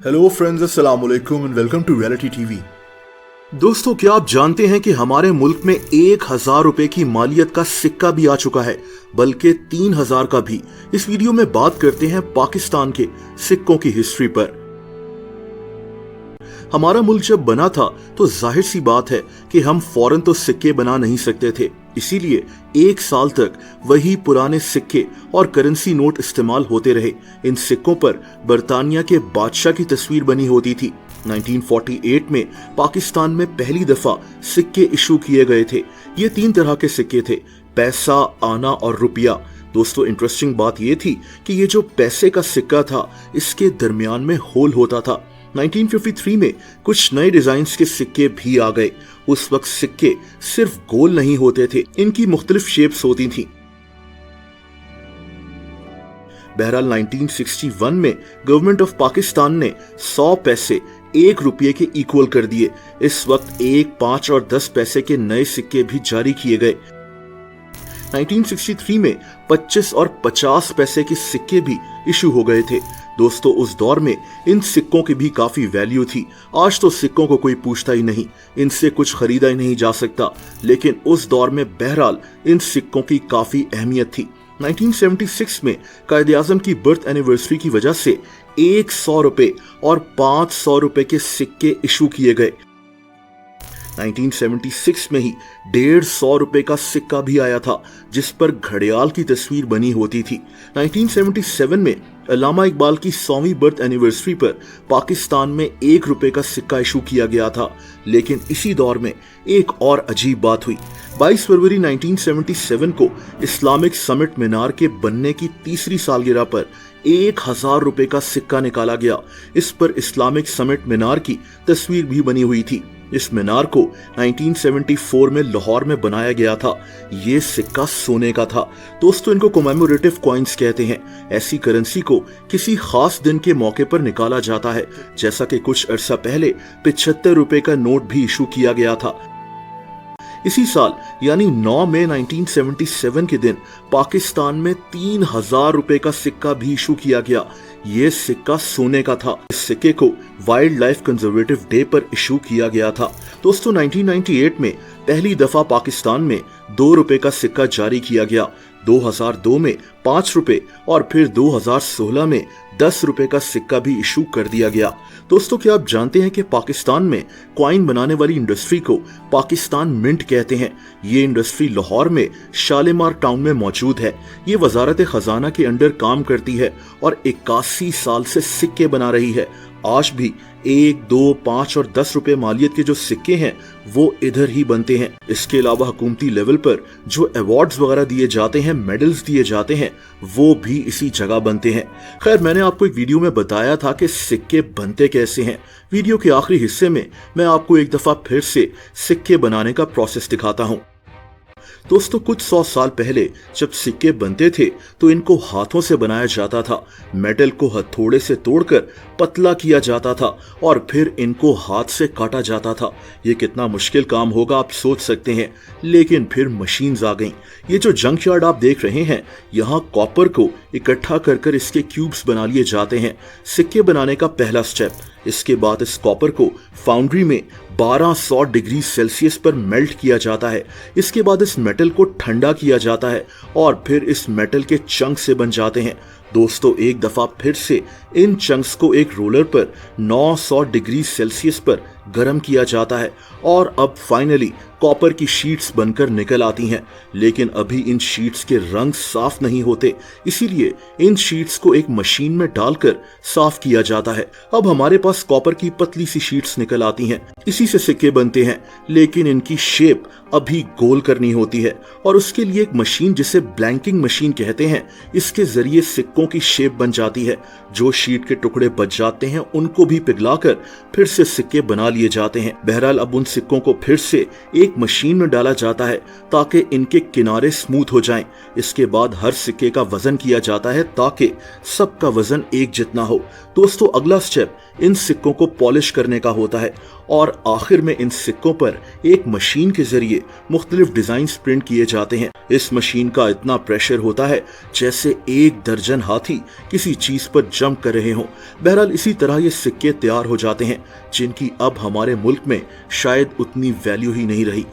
Hello friends, अस्सलाम वालेकुम and welcome to reality TV. दोस्तों, क्या आप जानते हैं कि हमारे मुल्क में 1,000 रुपए की मालियत का सिक्का भी आ चुका है, बल्कि 3,000 का भी। इस वीडियो में बात करते हैं पाकिस्तान के सिक्कों की हिस्ट्री पर। हमारा मुल्क जब बना था तो जाहिर सी बात है कि हम फौरन तो सिक्के बना नहीं सकते थे, इसीलिए 1 साल तक वही पुराने सिक्के और करेंसी नोट इस्तेमाल होते रहे। इन सिक्कों पर बरतानिया के बादशाह की तस्वीर बनी होती थी। 1948 में पाकिस्तान में पहली दफा सिक्के इशू किए गए थे। ये 3 तरह के सिक्के थे, पैसा, आना और रुपया। दोस्तों, इंटरेस्टिंग बात यह थी कि ये जो पैसे का सिक्का था, इसके दरमियान में होल होता था। 1953 में कुछ नए डिजाइन्स के सिक्के भी आ गए। उस वक्त सिक्के सिर्फ गोल नहीं होते थे, इनकी मुख्तलिफ शेप्स होती थी। बहरहाल 1961 में गवर्नमेंट ऑफ पाकिस्तान ने 100 पैसे 1 रुपये के इक्वल कर दिए। इस वक्त 1, 5 और 10 पैसे के नए सिक्के भी जारी किए गए। 1963 में 25 और 50 पैसे के सिक्के भी इशू हो गए थे। दोस्तों, उस दौर में इन सिक्कों की भी काफी वैल्यू थी। आज तो सिक्कों को कोई पूछता ही नहीं, इनसे कुछ खरीदा ही नहीं जा सकता, लेकिन उस दौर में बहरहाल इन सिक्कों की काफी अहमियत थी। 1976 में कायद-ए-आज़म की बर्थ एनिवर्सरी की वजह से 100 रुपए और 500 रुपए के सिक्के इशू किए गए। 1976 में ही 150 रुपए का सिक्का भी आया था, जिस पर घड़ियाल की तस्वीर बनी होती थी। 1977 में अल्लामा इकबाल की 100वीं बर्थ एनिवर्सरी पर पाकिस्तान में 1 रुपए का सिक्का इशू किया गया था। लेकिन इसी दौर में एक और अजीब बात हुई। 22 फरवरी 1977 को इस्लामिक समिट मीनार के बनने की 3री सालगिरह पर 1,000 रुपए का सिक्का निकाला गया। इस पर इस्लामिक समिट मीनार की तस्वीर भी बनी हुई थी। इस मीनार को 1974 में लाहौर में बनाया गया था। ये सिक्का सोने का था। दोस्तों, इनको कमेमोरेटिव कॉइन्स कहते हैं। ऐसी करेंसी को किसी खास दिन के मौके पर निकाला जाता है, जैसा कि कुछ अरसा पहले 75 रुपए का नोट भी इशू किया गया था। इसी साल यानी 9 मई 1977 के दिन पाकिस्तान में 3,000 रुपए का सिक्का भी इशू किया गया। ये सिक्का सोने का था। इस सिक्के को वाइल्ड लाइफ कंजर्वेटिव डे पर इशू किया गया था। दोस्तों, 1998 में पहली दफा पाकिस्तान में 2 रुपए का सिक्का जारी किया गया। 2002 में 5 रुपए और फिर 2016 में 10 रुपए का सिक्का भी इशू कर दिया गया। दोस्तों, क्या आप जानते हैं कि पाकिस्तान में कॉइन बनाने वाली इंडस्ट्री को पाकिस्तान मिंट कहते हैं। ये इंडस्ट्री लाहौर में शालीमार टाउन में मौजूद है। ये वजारत खजाना के अंडर काम करती है और 81 साल से सिक्के बना रही है। आज भी 1, 2, 5 और 10 रुपए मालियत के जो सिक्के हैं वो इधर ही बनते हैं। इसके अलावा हुकूमती लेवल पर जो अवार्ड्स वगैरह दिए जाते हैं, मेडल्स दिए जाते हैं, वो भी इसी जगह बनते हैं। खैर, मैंने आपको एक वीडियो में बताया था कि सिक्के बनते कैसे हैं। वीडियो के आखिरी हिस्से में मैं आपको एक दफा फिर से सिक्के बनाने का प्रोसेस दिखाता हूँ। दोस्तों, कुछ 100 साल पहले जब सिक्के बनते थे तो इनको हाथों से बनाया जाता था। मेटल को हथौड़े से तोड़कर पतला किया जाता था और फिर इनको हाथ से काटा जाता था। ये कितना मुश्किल काम होगा आप सोच सकते हैं। लेकिन फिर मशीन्स आ गईं। ये जो जंकयार्ड आप देख रहे हैं, यहाँ कॉपर को इकट्ठा कर इसके क्यूब्स बना लिए जाते हैं। सिक्के बनाने का पहला स्टेप। इसके बाद इस कॉपर को फाउंड्री में 1200 डिग्री सेल्सियस पर मेल्ट किया जाता है। इसके बाद इस मेटल को ठंडा किया जाता है और फिर इस मेटल के चंक से बन जाते हैं। दोस्तों, एक दफा फिर से इन चंक्स को एक रोलर पर 900 डिग्री सेल्सियस पर गर्म किया जाता है और अब फाइनली कॉपर की शीट्स बनकर निकल आती हैं। लेकिन अभी इन शीट्स के रंग साफ नहीं होते, इसीलिए इन शीट्स को एक मशीन में डालकर साफ किया जाता है। अब हमारे पास कॉपर की पतली सी शीट्स निकल आती हैं। इसी से सिक्के बनते हैं, लेकिन इनकी शेप अभी गोल करनी होती है और उसके लिए एक मशीन जिसे ब्लैंकिंग मशीन कहते हैं, इसके जरिए सिक्कों की शेप बन जाती है। जो शीट के टुकड़े बच जाते हैं उनको भी पिघलाकर फिर से सिक्के बना लिए जाते हैं। बहरहाल अब उन सिक्कों को फिर से एक मशीन में डाला जाता है ताकि इनके किनारे स्मूथ हो जाएं। इसके बाद हर सिक्के का वजन किया जाता है ताकि सबका वजन एक जितना हो। दोस्तों, अगला स्टेप इन सिक्कों को पॉलिश करने का होता है और आखिर में इन सिक्कों पर एक मशीन के जरिए मुख्तलिफ डिजाइन प्रिंट किए जाते हैं। इस मशीन का इतना प्रेशर होता है जैसे 1 दर्जन हाथी किसी चीज पर जंप कर रहे हों। बहरहाल इसी तरह ये सिक्के तैयार हो जाते हैं जिनकी अब हमारे मुल्क में शायद उतनी वैल्यू ही नहीं रही।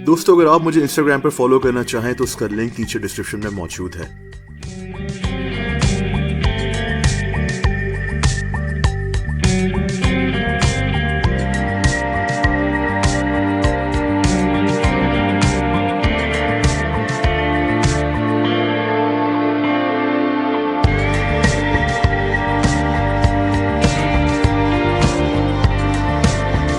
दोस्तों, अगर आप मुझे इंस्टाग्राम पर फॉलो करना चाहें तो उसका लिंक नीचे डिस्क्रिप्शन में मौजूद है।